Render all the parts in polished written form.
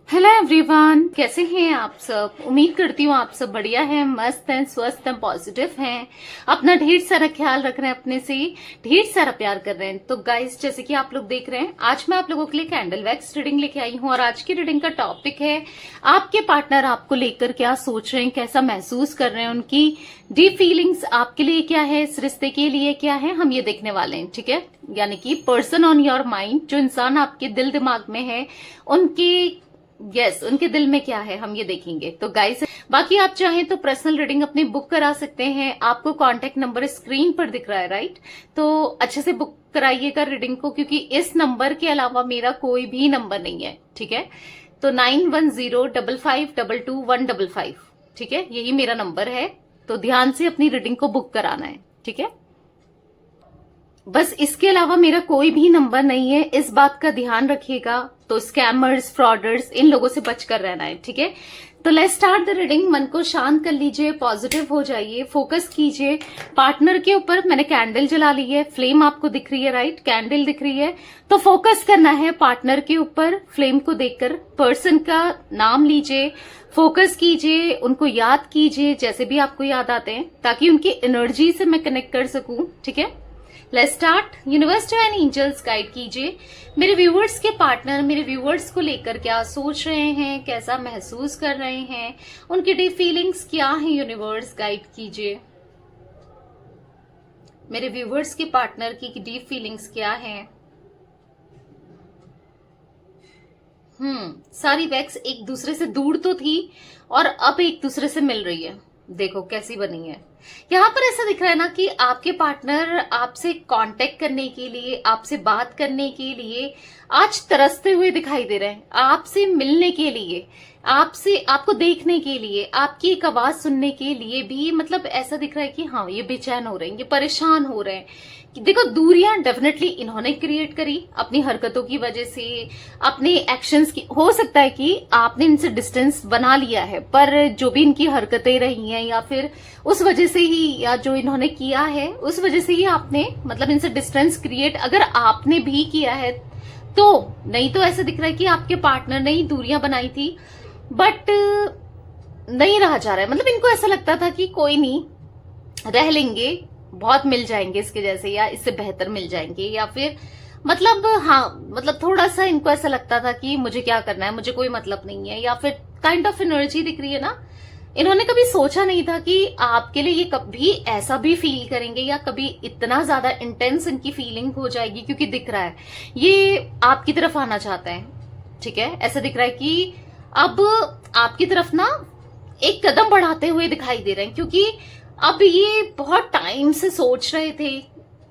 Hello everyone, कैसे हैं आप सब। उम्मीद करती हूँ आप सब बढ़िया हैं, मस्त हैं, स्वस्थ हैं, पॉजिटिव हैं, अपना ढेर सारा ख्याल रख रहे हैं, अपने से ढेर सारा प्यार कर रहे हैं। तो गाइस, जैसे कि आप लोग देख रहे हैं, आज मैं आप लोगों के लिए कैंडल वैक्स रीडिंग लेके आई हूँ। और आज की रीडिंग का टॉपिक है आपके पार्टनर आपको लेकर क्या सोच रहे हैं, कैसा महसूस कर रहे हैं, उनकी डीप फीलिंग्स आपके लिए क्या है, इस रिश्ते के लिए क्या है, हम ये देखने वाले हैं। ठीक है, यानी कि पर्सन ऑन योर माइंड, जो इंसान आपके दिल दिमाग में है, उनके उनके दिल में क्या है, हम ये देखेंगे। तो गाइस, बाकी आप चाहें तो पर्सनल रीडिंग अपनी बुक करा सकते हैं। आपको कांटेक्ट नंबर स्क्रीन पर दिख रहा है, राइट। तो अच्छे से बुक कराइएगा रीडिंग को, क्योंकि इस नंबर के अलावा मेरा कोई भी नंबर नहीं है। ठीक है, तो 9105522155, ठीक है, यही मेरा नंबर है। तो ध्यान से अपनी रीडिंग को बुक कराना है। ठीक है, बस इसके अलावा मेरा कोई भी नंबर नहीं है, इस बात का ध्यान रखिएगा। तो स्कैमर्स, फ्रॉडर्स, इन लोगों से बचकर रहना है। ठीक है, तो लेट्स स्टार्ट द रीडिंग। मन को शांत कर लीजिए, पॉजिटिव हो जाइए, फोकस कीजिए पार्टनर के ऊपर। मैंने कैंडल जला ली है, फ्लेम आपको दिख रही है, राइट, कैंडल दिख रही है। तो फोकस करना है पार्टनर के ऊपर, फ्लेम को देखकर। पर्सन का नाम लीजिए, फोकस कीजिए, उनको याद कीजिए जैसे भी आपको याद आते हैं, ताकि उनकी एनर्जी से मैं कनेक्ट कर सकूं। ठीक है, let's start. Universe and angels guide कीजिए मेरे व्यूवर्स के पार्टनर मेरे व्यूवर्स को लेकर क्या सोच रहे हैं, कैसा महसूस कर रहे हैं, उनकी डीप फीलिंग्स क्या है। यूनिवर्स गाइड कीजिए मेरे व्यूवर्स के पार्टनर की डीप फीलिंग्स क्या है। सारी वैक्स एक दूसरे से दूर तो थी और अब एक दूसरे से मिल रही है। देखो कैसी बनी है। यहाँ पर ऐसा दिख रहा है ना कि आपके पार्टनर आपसे कांटेक्ट करने के लिए, आपसे बात करने के लिए आज तरसते हुए दिखाई दे रहे हैं, आपसे मिलने के लिए, आपसे आपको देखने के लिए, आपकी एक आवाज सुनने के लिए भी। मतलब ऐसा दिख रहा है कि हाँ, ये बेचैन हो रहे हैं, ये परेशान हो रहे हैं। कि देखो, दूरियां डेफिनेटली इन्होंने क्रिएट करी अपनी हरकतों की वजह से, अपने एक्शंस की। हो सकता है कि आपने इनसे डिस्टेंस बना लिया है, पर जो भी इनकी हरकतें रही हैं, या फिर उस वजह से ही, या जो इन्होंने किया है उस वजह से ही आपने मतलब इनसे डिस्टेंस क्रिएट अगर आपने भी किया है तो। नहीं तो ऐसा दिख रहा है कि आपके पार्टनर ने ही दूरियां बनाई थी, बट नहीं रहा जा रहा है। मतलब इनको ऐसा लगता था कि कोई नहीं, रह लेंगे, बहुत मिल जाएंगे इसके जैसे, या इससे बेहतर मिल जाएंगे, या फिर मतलब हाँ, मतलब थोड़ा सा इनको ऐसा लगता था कि मुझे क्या करना है, मुझे कोई मतलब नहीं है, या फिर काइंड ऑफ एनर्जी दिख रही है ना। इन्होंने कभी सोचा नहीं था कि आपके लिए ये कभी ऐसा भी फील करेंगे, या कभी इतना ज्यादा इंटेंस इनकी फीलिंग हो जाएगी, क्योंकि दिख रहा है ये आपकी तरफ आना चाहते हैं। ठीक है, ऐसा दिख रहा है कि अब आपकी तरफ ना एक कदम बढ़ाते हुए दिखाई दे रहे हैं, क्योंकि अब ये बहुत टाइम से सोच रहे थे,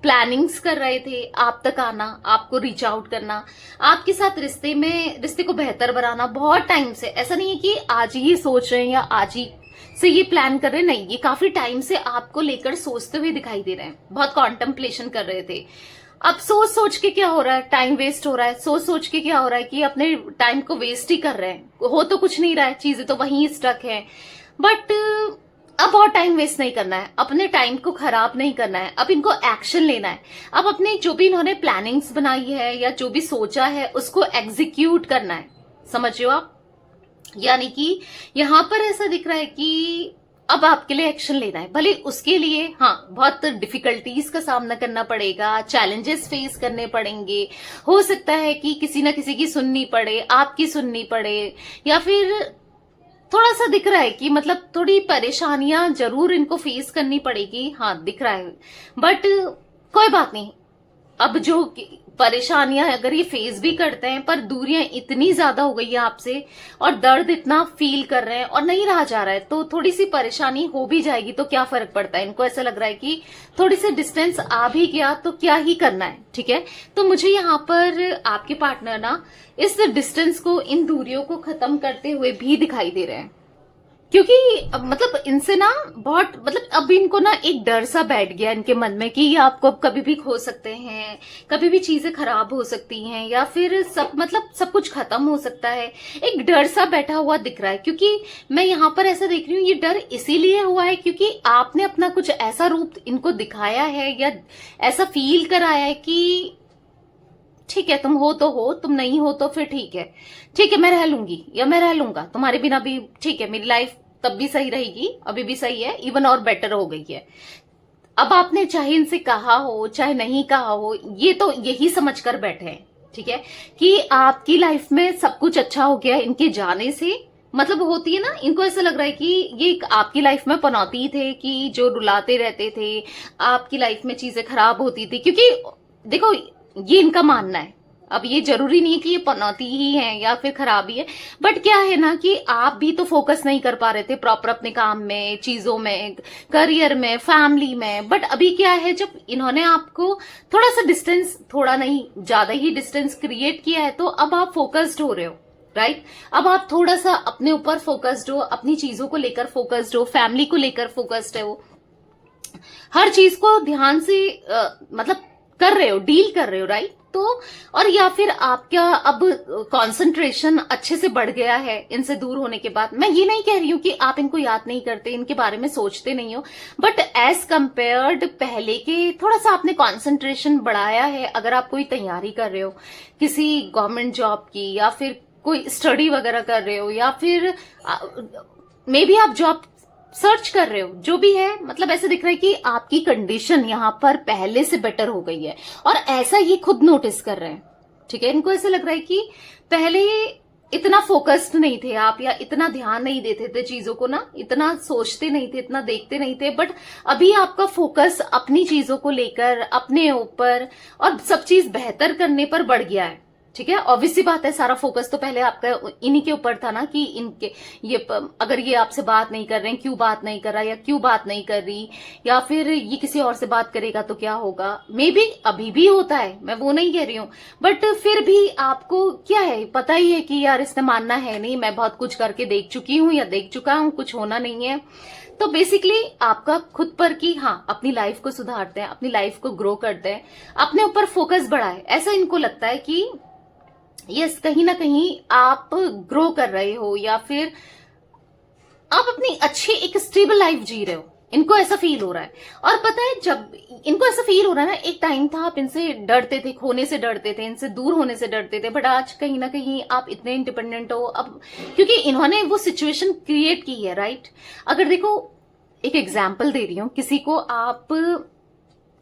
प्लानिंग्स कर रहे थे आप तक आना, आपको रीच आउट करना, आपके साथ रिश्ते को बेहतर बनाना बहुत टाइम से। ऐसा नहीं है कि आज ही सोच रहे हैं या आज ही से ये प्लान कर रहे हैं, नहीं, ये काफी टाइम से आपको लेकर सोचते हुए दिखाई दे रहे हैं, बहुत कॉन्टेम्पलेशन कर रहे थे। अब सोच सोच के क्या हो रहा है, टाइम वेस्ट हो रहा है। सोच सोच के क्या हो रहा है कि अपने टाइम को वेस्ट ही कर रहे हैं, हो तो कुछ नहीं रहा है, चीजें तो वहीं स्टक है। बट अब और टाइम वेस्ट नहीं करना है, अपने टाइम को खराब नहीं करना है, अब इनको एक्शन लेना है। अब अपने जो भी इन्होंने प्लानिंग्स बनाई है या जो भी सोचा है उसको एग्जीक्यूट करना है, समझ रहे हो आप। यानी कि यहां पर ऐसा दिख रहा है कि अब आपके लिए एक्शन लेना है, भले उसके लिए हाँ बहुत डिफिकल्टीज का सामना करना पड़ेगा, चैलेंजेस फेस करने पड़ेंगे। हो सकता है कि किसी ना किसी की सुननी पड़े, आपकी सुननी पड़े, या फिर थोड़ा सा दिख रहा है कि मतलब थोड़ी परेशानियां जरूर इनको फेस करनी पड़ेगी। हाँ दिख रहा है, बट कोई बात नहीं। अब जो परेशानियां अगर ये फेस भी करते हैं, पर दूरियां इतनी ज्यादा हो गई है आपसे, और दर्द इतना फील कर रहे हैं और नहीं रहा जा रहा है, तो थोड़ी सी परेशानी हो भी जाएगी तो क्या फर्क पड़ता है। इनको ऐसा लग रहा है कि थोड़ी सी डिस्टेंस आ भी गया तो क्या ही करना है। ठीक है, तो मुझे यहाँ पर आपके पार्टनर ना इस डिस्टेंस को, इन दूरियों को खत्म करते हुए भी दिखाई दे रहे हैं, क्योंकि मतलब इनसे ना बहुत मतलब अब इनको ना एक डर सा बैठ गया इनके मन में कि ये आपको अब कभी भी खो सकते हैं, कभी भी चीजें खराब हो सकती हैं, या फिर सब कुछ खत्म हो सकता है। एक डर सा बैठा हुआ दिख रहा है, क्योंकि मैं यहाँ पर ऐसा देख रही हूँ, ये डर इसीलिए हुआ है क्योंकि आपने अपना कुछ ऐसा रूप इनको दिखाया है या ऐसा फील कराया है कि ठीक है, तुम हो तो हो, तुम नहीं हो तो फिर ठीक है मैं रह लूंगी या मैं रह लूंगा तुम्हारे बिना भी, ठीक है, मेरी लाइफ तब भी सही रहेगी, अभी भी सही है, इवन और बेटर हो गई है। अब आपने चाहे इनसे कहा हो चाहे नहीं कहा हो, ये तो यही समझ कर बैठे हैं, ठीक है, कि आपकी लाइफ में सब कुछ अच्छा हो गया इनके जाने से। मतलब होती है ना, इनको ऐसा लग रहा है कि ये आपकी लाइफ में पनौती थे, कि जो रुलाते रहते थे, आपकी लाइफ में चीजें खराब होती थी, क्योंकि देखो ये इनका मानना है। अब ये जरूरी नहीं है कि ये पनौती ही है या फिर खराबी है, बट क्या है ना कि आप भी तो फोकस नहीं कर पा रहे थे प्रॉपर अपने काम में, चीजों में, करियर में, फैमिली में। बट अभी क्या है, जब इन्होंने आपको थोड़ा सा डिस्टेंस, थोड़ा नहीं ज्यादा ही डिस्टेंस क्रिएट किया है, तो अब आप फोकस्ड हो रहे हो, राइट। अब आप थोड़ा सा अपने ऊपर फोकस्ड हो, अपनी चीजों को लेकर फोकस्ड हो, फैमिली को लेकर फोकस्ड है, वो हर चीज को ध्यान से मतलब कर रहे हो, डील कर रहे हो, राइट। तो और या फिर आपका अब कंसंट्रेशन अच्छे से बढ़ गया है इनसे दूर होने के बाद। मैं ये नहीं कह रही हूं कि आप इनको याद नहीं करते, इनके बारे में सोचते नहीं हो, बट एज कंपेयर्ड पहले के थोड़ा सा आपने कंसंट्रेशन बढ़ाया है। अगर आप कोई तैयारी कर रहे हो किसी गवर्नमेंट जॉब की, या फिर कोई स्टडी वगैरह कर रहे हो, या फिर मे बी आप जॉब सर्च कर रहे हो, जो भी है, मतलब ऐसे दिख रहा है कि आपकी कंडीशन यहां पर पहले से बेटर हो गई है, और ऐसा ये खुद नोटिस कर रहे हैं, ठीक है। इनको ऐसा लग रहा है कि पहले इतना फोकस्ड नहीं थे आप, या इतना ध्यान नहीं देते थे चीजों को ना, इतना सोचते नहीं थे, इतना देखते नहीं थे, बट अभी आपका फोकस अपनी चीजों को लेकर, अपने ऊपर और सब चीज बेहतर करने पर बढ़ गया है, ठीक है। ऑब्वियस सी बात है, सारा फोकस तो पहले आपका इन्हीं के ऊपर था ना, कि इनके ये अगर ये आपसे बात नहीं कर रहे हैं, क्यों बात नहीं कर रहा, या क्यों बात नहीं कर रही, या फिर ये किसी और से बात करेगा तो क्या होगा। मे बी अभी भी होता है, मैं वो नहीं कह रही हूं, बट फिर भी आपको क्या है, पता ही है कि यार इसने मानना है नहीं, मैं बहुत कुछ करके देख चुकी हूं या देख चुका हूं, कुछ होना नहीं है। तो बेसिकली आपका खुद पर कि हाँ, अपनी लाइफ को सुधारते हैं, अपनी लाइफ को ग्रो करते हैं, अपने ऊपर फोकस बढ़ाए, ऐसा इनको लगता है कि यस, कहीं ना कहीं आप ग्रो कर रहे हो, या फिर आप अपनी अच्छी एक स्टेबल लाइफ जी रहे हो, इनको ऐसा फील हो रहा है। और पता है, जब इनको ऐसा फील हो रहा है ना, एक टाइम था आप इनसे डरते थे, खोने से डरते थे, इनसे दूर होने से डरते थे, बट आज कहीं ना कहीं आप इतने इंडिपेंडेंट हो अब, क्योंकि इन्होंने वो सिचुएशन क्रिएट की है, राइट। अगर देखो, एक एग्जाम्पल दे रही हूं, किसी को आप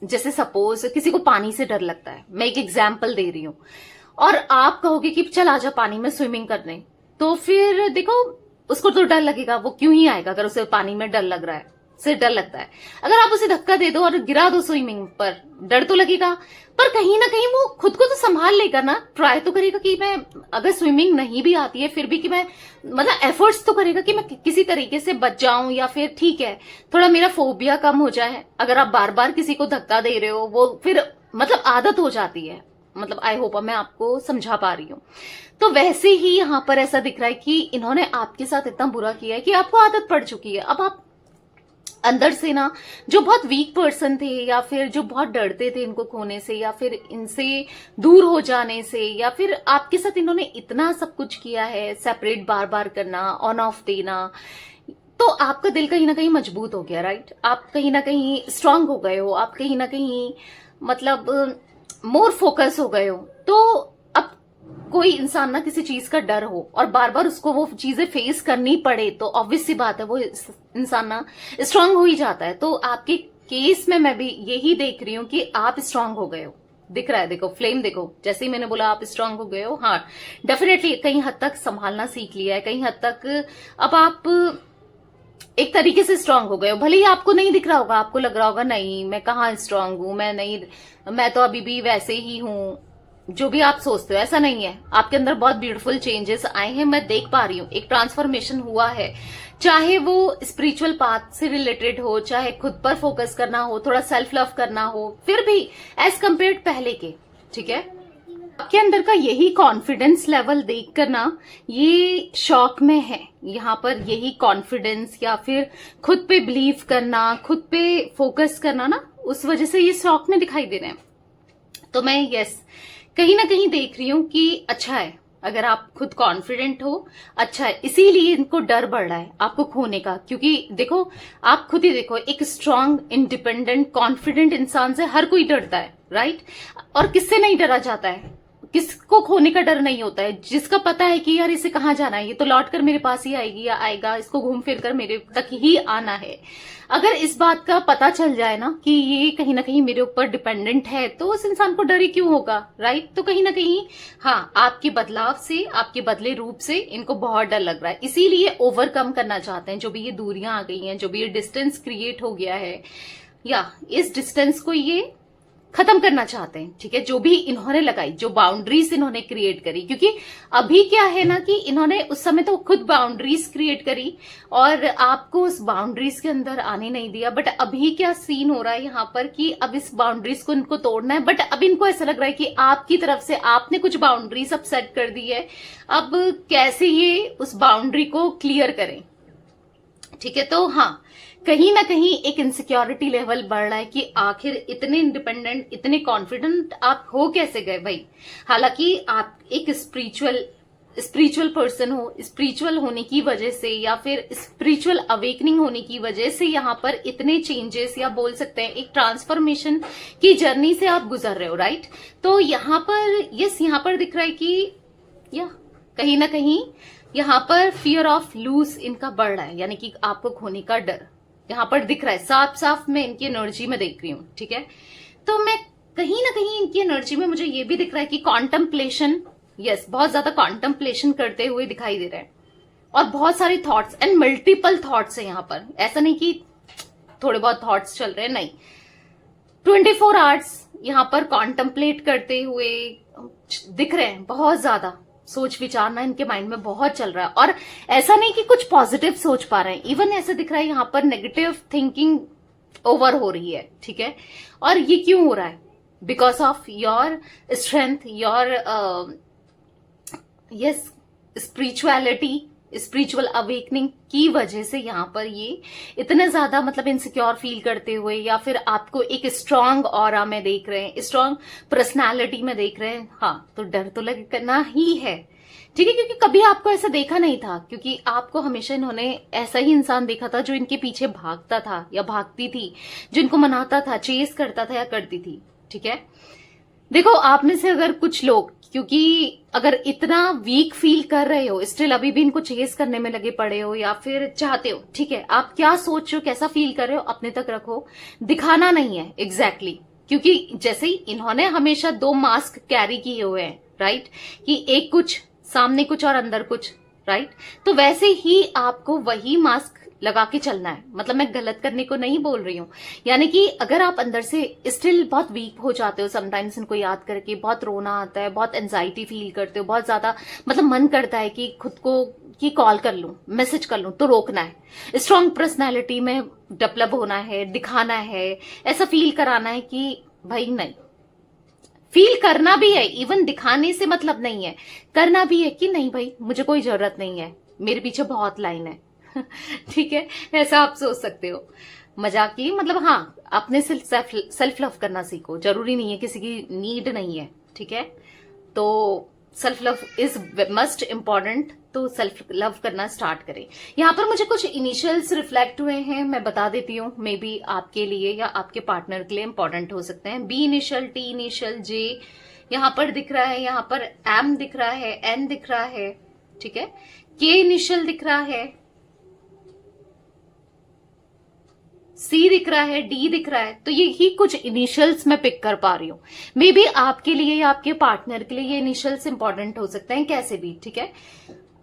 जैसे सपोज किसी को पानी से डर लगता है, मैं एक एग्जाम्पल दे रही हूं, और आप कहोगे कि चल आजा पानी में स्विमिंग करने, तो फिर देखो उसको तो डर लगेगा, वो क्यों ही आएगा अगर उसे पानी में डर लग रहा है, से डर लगता है। अगर आप उसे धक्का दे दो और गिरा दो स्विमिंग पर, डर तो लगेगा, पर कहीं ना कहीं वो खुद को तो संभाल लेगा ना, ट्राई तो करेगा कि मैं, अगर स्विमिंग नहीं भी आती है फिर भी कि मैं, मतलब एफर्ट्स तो करेगा कि मैं किसी तरीके से बच जाऊं, या फिर ठीक है थोड़ा मेरा फोबिया कम हो जाए। अगर आप बार बार किसी को धक्का दे रहे हो, वो फिर मतलब आदत हो जाती है, मतलब आई होप मैं आपको समझा पा रही हूं। तो वैसे ही यहां पर ऐसा दिख रहा है कि इन्होंने आपके साथ इतना बुरा किया है कि आपको आदत पड़ चुकी है। अब आप अंदर से ना, जो बहुत वीक पर्सन थे, या फिर जो बहुत डरते थे इनको खोने से, या फिर इनसे दूर हो जाने से, या फिर आपके साथ इन्होंने इतना सब कुछ किया है, सेपरेट बार बार करना, ऑन ऑफ देना, तो आपका दिल कहीं ना कहीं मजबूत हो गया, राइट। आप कहीं ना कहीं स्ट्रांग हो गए हो, आप कहीं ना कहीं मतलब मोर फोकस हो गए हो। तो अब कोई इंसान ना किसी चीज का डर हो और बार बार उसको वो चीजें फेस करनी पड़े, तो ऑब्वियस सी बात है वो इंसान ना स्ट्रांग हो ही जाता है। तो आपके केस में मैं भी यही देख रही हूं कि आप स्ट्रांग हो गए हो, दिख रहा है, देखो फ्लेम देखो, जैसे ही मैंने बोला आप स्ट्रांग हो गए हो। हाँ, डेफिनेटली कहीं हद तक संभालना सीख लिया है, कहीं हद तक अब आप एक तरीके से स्ट्रांग हो गए हो। भले ही आपको नहीं दिख रहा होगा, आपको लग रहा होगा नहीं मैं कहाँ स्ट्रांग हूं, मैं नहीं, मैं तो अभी भी वैसे ही हूं, जो भी आप सोचते हो, ऐसा नहीं है। आपके अंदर बहुत ब्यूटीफुल चेंजेस आए हैं, मैं देख पा रही हूँ, एक ट्रांसफॉर्मेशन हुआ है, चाहे वो स्पिरिचुअल पाथ से रिलेटेड हो, चाहे खुद पर फोकस करना हो, थोड़ा सेल्फ लव करना हो, फिर भी एज कम्पेयर पहले के, ठीक है। आपके अंदर का यही कॉन्फिडेंस लेवल देखकर ना ये शॉक में है, यहाँ पर यही कॉन्फिडेंस या फिर खुद पे बिलीव करना, खुद पे फोकस करना ना, उस वजह से ये शॉक में दिखाई दे रहे हैं। तो मैं यस कहीं ना कहीं देख रही हूं कि अच्छा है अगर आप खुद कॉन्फिडेंट हो, अच्छा है, इसीलिए इनको डर बढ़ रहा है आपको खोने का। क्योंकि देखो, आप खुद ही देखो, एक स्ट्रांग, इंडिपेंडेंट, कॉन्फिडेंट इंसान से हर कोई डरता है, राइट। और किससे नहीं डरा जाता है, किसको खोने का डर नहीं होता है? जिसका पता है कि यार इसे कहाँ जाना है, ये तो लौट कर मेरे पास ही आएगी या आएगा, इसको घूम फिर कर मेरे तक ही आना है। अगर इस बात का पता चल जाए ना कि ये कहीं ना कहीं मेरे ऊपर डिपेंडेंट है, तो उस इंसान को डर ही क्यों होगा, राइट? तो कहीं ना कहीं हाँ, आपके बदलाव से, आपके बदले रूप से इनको बहुत डर लग रहा है, इसीलिए ओवरकम करना चाहते हैं। जो भी ये दूरियां आ गई हैं, जो भी ये डिस्टेंस क्रिएट हो गया है, या इस डिस्टेंस को ये खत्म करना चाहते हैं, ठीक है? जो भी इन्होंने लगाई, जो बाउंड्रीज इन्होंने क्रिएट करी, क्योंकि अभी क्या है ना कि इन्होंने उस समय तो खुद बाउंड्रीज क्रिएट करी और आपको उस बाउंड्रीज के अंदर आने नहीं दिया। बट अभी क्या सीन हो रहा है यहाँ पर कि अब इस बाउंड्रीज को इनको तोड़ना है। बट अब इनको ऐसा लग रहा है कि आपकी तरफ से आपने कुछ बाउंड्रीज अब सेट कर दी है, अब कैसे ये उस बाउंड्री को क्लियर करें, ठीक है? तो हाँ, कहीं ना कहीं एक इनसिक्योरिटी लेवल बढ़ रहा है कि आखिर इतने इंडिपेंडेंट, इतने कॉन्फिडेंट आप हो कैसे गए भाई? हालांकि आप एक स्पिरिचुअल पर्सन हो, स्पिरिचुअल होने की वजह से या फिर स्पिरिचुअल अवेकनिंग होने की वजह से यहाँ पर इतने चेंजेस, या बोल सकते हैं एक ट्रांसफॉर्मेशन की जर्नी से आप गुजर रहे हो, राइट? तो यहाँ पर यहाँ पर दिख रहा है कि या कहीं ना कहीं यहाँ पर फियर ऑफ लूज इनका बढ़ रहा है, यानी कि आपको खोने का डर यहाँ पर दिख रहा है। साफ साफ मैं इनकी एनर्जी में देख रही हूँ, ठीक है? तो मैं कहीं ना कहीं इनकी एनर्जी में मुझे ये भी दिख रहा है कि कॉन्टेम्पलेशन, यस, बहुत ज्यादा कॉन्टेम्पलेशन करते हुए दिखाई दे रहे हैं, और बहुत सारे थॉट्स एंड मल्टीपल थॉट्स है यहाँ पर। ऐसा नहीं कि थोड़े बहुत थॉट्स चल रहे हैं, नहीं, 24 आवर्स यहाँ पर कॉन्टेम्पलेट करते हुए दिख रहे हैं। बहुत ज्यादा सोच विचारना इनके माइंड में बहुत चल रहा है, और ऐसा नहीं कि कुछ पॉजिटिव सोच पा रहे हैं, इवन ऐसा दिख रहा है यहाँ पर नेगेटिव थिंकिंग ओवर हो रही है, ठीक है? और ये क्यों हो रहा है? Because of your strength, your yes spirituality, spiritual awakening की वजह से यहाँ पर ये इतने ज्यादा मतलब इनसिक्योर फील करते हुए, या फिर आपको एक स्ट्रांग ऑरा में देख रहे हैं, स्ट्रांग पर्सनालिटी में देख रहे हैं। हाँ, तो डर तो लगना ही है, ठीक है? क्योंकि कभी आपको ऐसा देखा नहीं था, क्योंकि आपको हमेशा इन्होंने ऐसा ही इंसान देखा था जो इनके पीछे भागता था या भागती थी, जो इनको मनाता था, चेस करता था या करती थी, ठीक है? देखो, आप में से अगर कुछ लोग, क्योंकि अगर इतना वीक फील कर रहे हो, स्टिल अभी भी इनको चेस करने में लगे पड़े हो या फिर चाहते हो, ठीक है? आप क्या सोच रहे हो, कैसा फील कर रहे हो, अपने तक रखो, दिखाना नहीं है एग्जैक्टली। क्योंकि जैसे ही इन्होंने हमेशा 2 मास्क कैरी किए हुए हैं, राइट? कि एक कुछ, सामने कुछ और अंदर कुछ, राइट? तो वैसे ही आपको वही मास्क लगा के चलना है। मतलब मैं गलत करने को नहीं बोल रही हूँ, यानी कि अगर आप अंदर से स्टिल बहुत वीक हो जाते हो समटाइम्स, इनको याद करके बहुत रोना आता है, बहुत एंजाइटी फील करते हो, बहुत ज्यादा मतलब मन करता है कि खुद को कि कॉल कर लूं, मैसेज कर लूं, तो रोकना है। स्ट्रांग पर्सनैलिटी में डेवलप होना है, दिखाना है, ऐसा फील कराना है कि भाई नहीं, फील करना भी है, इवन दिखाने से मतलब नहीं है, करना भी है कि नहीं भाई मुझे कोई जरूरत नहीं है, मेरे पीछे बहुत लाइन है। ठीक है, ऐसा आप सोच सकते हो। मजाक की मतलब हाँ, अपने सेल्फ लव करना सीखो, जरूरी नहीं है किसी की नीड नहीं है, ठीक है? तो self love is must important, तो सेल्फ लव करना स्टार्ट करें। यहाँ पर मुझे कुछ इनिशियल्स रिफ्लेक्ट हुए हैं, मैं बता देती हूँ, मे बी आपके लिए या आपके पार्टनर के लिए इंपॉर्टेंट हो सकते हैं। बी इनिशियल, टी इनिशियल, जे यहाँ पर दिख रहा है, यहाँ पर एम दिख रहा है, एन दिख रहा है, ठीक है? के इनिशियल दिख रहा है, सी दिख रहा है, डी दिख रहा है। तो ये ही कुछ इनिशियल्स मैं पिक कर पा रही हूँ। मे बी आपके लिए या आपके पार्टनर के लिए ये इनिशियल्स इंपॉर्टेंट हो सकते हैं, कैसे भी, ठीक है?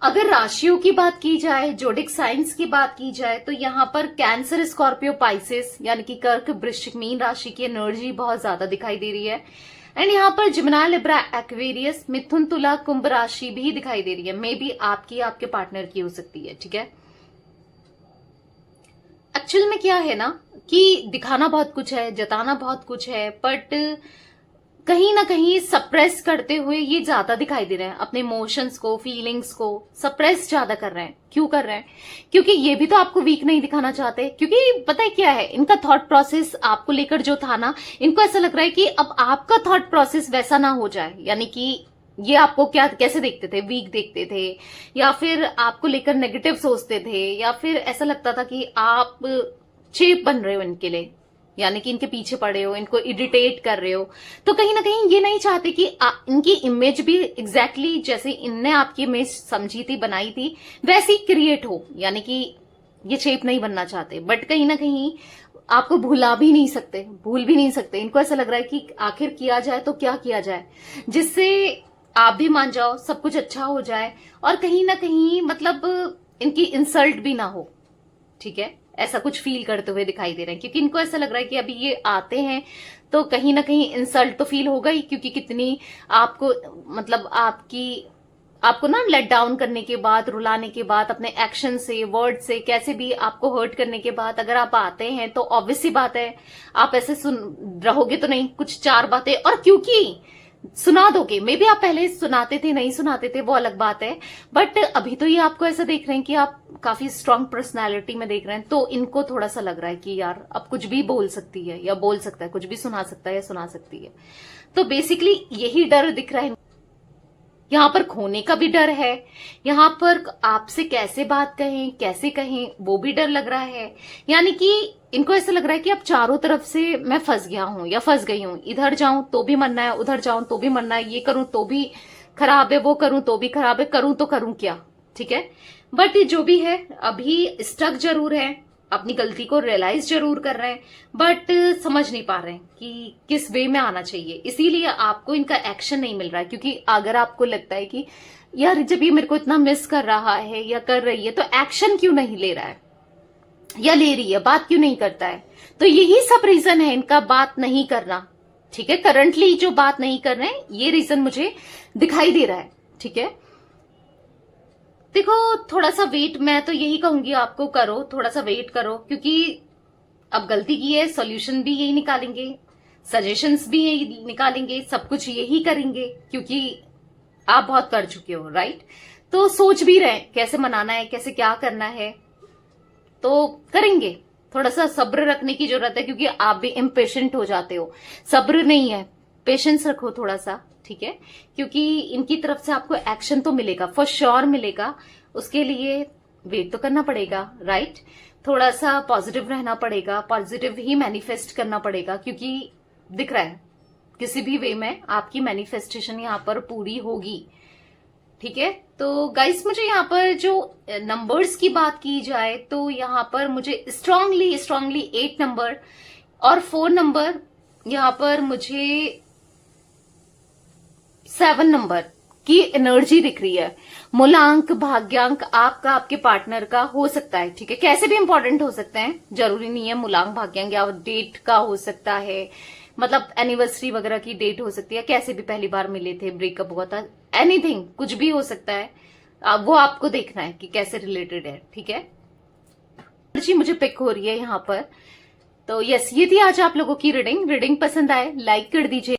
अगर राशियों की बात की जाए, जोडिक साइंस की बात की जाए, तो यहाँ पर कैंसर, स्कॉर्पियो, पाइसेस यानी कि कर्क, वृश्चिक, मीन राशि की एनर्जी बहुत ज्यादा दिखाई दे रही है। एंड यहाँ पर जिमिनी, लिब्रा, एक्वेरियस, मिथुन, तुला, कुंभ राशि भी दिखाई दे रही है। मे बी आपकी, आपके पार्टनर की हो सकती है, ठीक है? एक्चुअल में क्या है ना कि दिखाना बहुत कुछ है, जताना बहुत कुछ है, बट कहीं ना कहीं सप्रेस करते हुए ये ज्यादा दिखाई दे रहे हैं। अपने इमोशंस को, फीलिंग्स को सप्रेस ज्यादा कर रहे हैं। क्यों कर रहे हैं? क्योंकि ये भी तो आपको वीक नहीं दिखाना चाहते। क्योंकि पता है क्या है, इनका थॉट प्रोसेस आपको लेकर जो था ना, इनको ऐसा लग रहा है कि अब आपका थॉट प्रोसेस वैसा ना हो जाए। यानी कि ये आपको क्या कैसे देखते थे, वीक देखते थे, या फिर आपको लेकर नेगेटिव सोचते थे, या फिर ऐसा लगता था कि आप चेप बन रहे हो इनके लिए, यानी कि इनके पीछे पड़े हो, इनको इरिटेट कर रहे हो, तो कहीं ना कहीं ये नहीं चाहते कि इनकी इमेज भी एग्जैक्टली जैसे इनने आपकी इमेज समझी थी, बनाई थी, वैसी क्रिएट हो। यानी कि ये शेप नहीं बनना चाहते, बट कहीं ना कहीं आपको भूल भी नहीं सकते। इनको ऐसा लग रहा है कि आखिर किया जाए तो क्या किया जाए जिससे आप भी मान जाओ, सब कुछ अच्छा हो जाए और कहीं ना कहीं मतलब इनकी इंसल्ट भी ना हो। ठीक है, ऐसा कुछ फील करते हुए दिखाई दे रहे हैं, क्योंकि इनको ऐसा लग रहा है कि अभी ये आते हैं तो कहीं ना कहीं इंसल्ट तो फील होगा ही, क्योंकि कितनी आपको मतलब आपको ना लेट डाउन करने के बाद, रुलाने के बाद, अपने एक्शन से, वर्ड से, कैसे भी आपको हर्ट करने के बाद अगर आप आते हैं तो ऑब्वियस सी बात है आप ऐसे सुन रहोगे तो नहीं, कुछ चार बातें और क्योंकि सुना दोगे। मे बी आप पहले सुनाते थे, नहीं सुनाते थे, वो अलग बात है, बट अभी तो ये आपको ऐसा देख रहे हैं कि आप काफी स्ट्रांग पर्सनालिटी में देख रहे हैं, तो इनको थोड़ा सा लग रहा है कि यार अब कुछ भी बोल सकती है या बोल सकता है, कुछ भी सुना सकता है या सुना सकती है। तो बेसिकली यही डर दिख रहा है। यहाँ पर खोने का भी डर है, यहाँ पर आपसे कैसे बात कहें, कैसे कहें, वो भी डर लग रहा है। यानी कि इनको ऐसा लग रहा है कि अब चारों तरफ से मैं फंस गया हूं या फंस गई हूं, इधर जाऊं तो भी मरना है, उधर जाऊं तो भी मरना है, ये करूं तो भी खराब है, वो करूं तो भी खराब है, करूं तो करूं क्या। ठीक है, बट जो भी है अभी स्टक जरूर है, अपनी गलती को रियलाइज जरूर कर रहे हैं, बट समझ नहीं पा रहे हैं कि किस वे में आना चाहिए। इसीलिए आपको इनका एक्शन नहीं मिल रहा है, क्योंकि अगर आपको लगता है कि यार जब ये मेरे को इतना मिस कर रहा है या कर रही है तो एक्शन क्यों नहीं ले रहा है या ले रही है, बात क्यों नहीं करता है, तो यही सब रीजन है इनका बात नहीं करना। ठीक है, करंटली जो बात नहीं कर रहे हैं ये रीजन मुझे दिखाई दे रहा है। ठीक है, देखो थोड़ा सा वेट, मैं तो यही कहूंगी आपको, करो थोड़ा सा वेट करो, क्योंकि अब गलती की है, सॉल्यूशन भी यही निकालेंगे, सजेशंस भी यही निकालेंगे, सब कुछ यही करेंगे, क्योंकि आप बहुत कर चुके हो। राइट, तो सोच भी रहे कैसे मनाना है, कैसे क्या करना है, तो करेंगे। थोड़ा सा सब्र रखने की जरूरत है, क्योंकि आप भी इम्पेशेंट हो जाते हो। सब्र नहीं है, पेशेंस रखो थोड़ा सा। ठीक है, क्योंकि इनकी तरफ से आपको एक्शन तो मिलेगा, फॉर श्योर मिलेगा, उसके लिए वेट तो करना पड़ेगा। राइट, थोड़ा सा पॉजिटिव रहना पड़ेगा, पॉजिटिव ही मैनिफेस्ट करना पड़ेगा, क्योंकि दिख रहा है किसी भी वे में आपकी मैनिफेस्टेशन यहां पर पूरी होगी। ठीक है, तो गाइस मुझे यहाँ पर जो नंबर्स की बात की जाए तो यहाँ पर मुझे स्ट्रांगली 8 नंबर और 4 नंबर, यहाँ पर मुझे 7 नंबर की एनर्जी दिख रही है। मूलांक, भाग्यांक आपका, आपके पार्टनर का हो सकता है। ठीक है, कैसे भी इंपॉर्टेंट हो सकते हैं, जरूरी नहीं है मूलांक भाग्यांक, या डेट का हो सकता है, मतलब एनिवर्सरी वगैरह की डेट हो सकती है, कैसे भी पहली बार मिले थे, ब्रेकअप हुआ था, एनीथिंग, कुछ भी हो सकता है। वो आपको देखना है कि कैसे रिलेटेड है। ठीक है, एनर्जी मुझे पिक हो रही है यहाँ पर। तो यस, ये थी आज आप लोगों की रीडिंग पसंद आए लाइक कर दीजिए।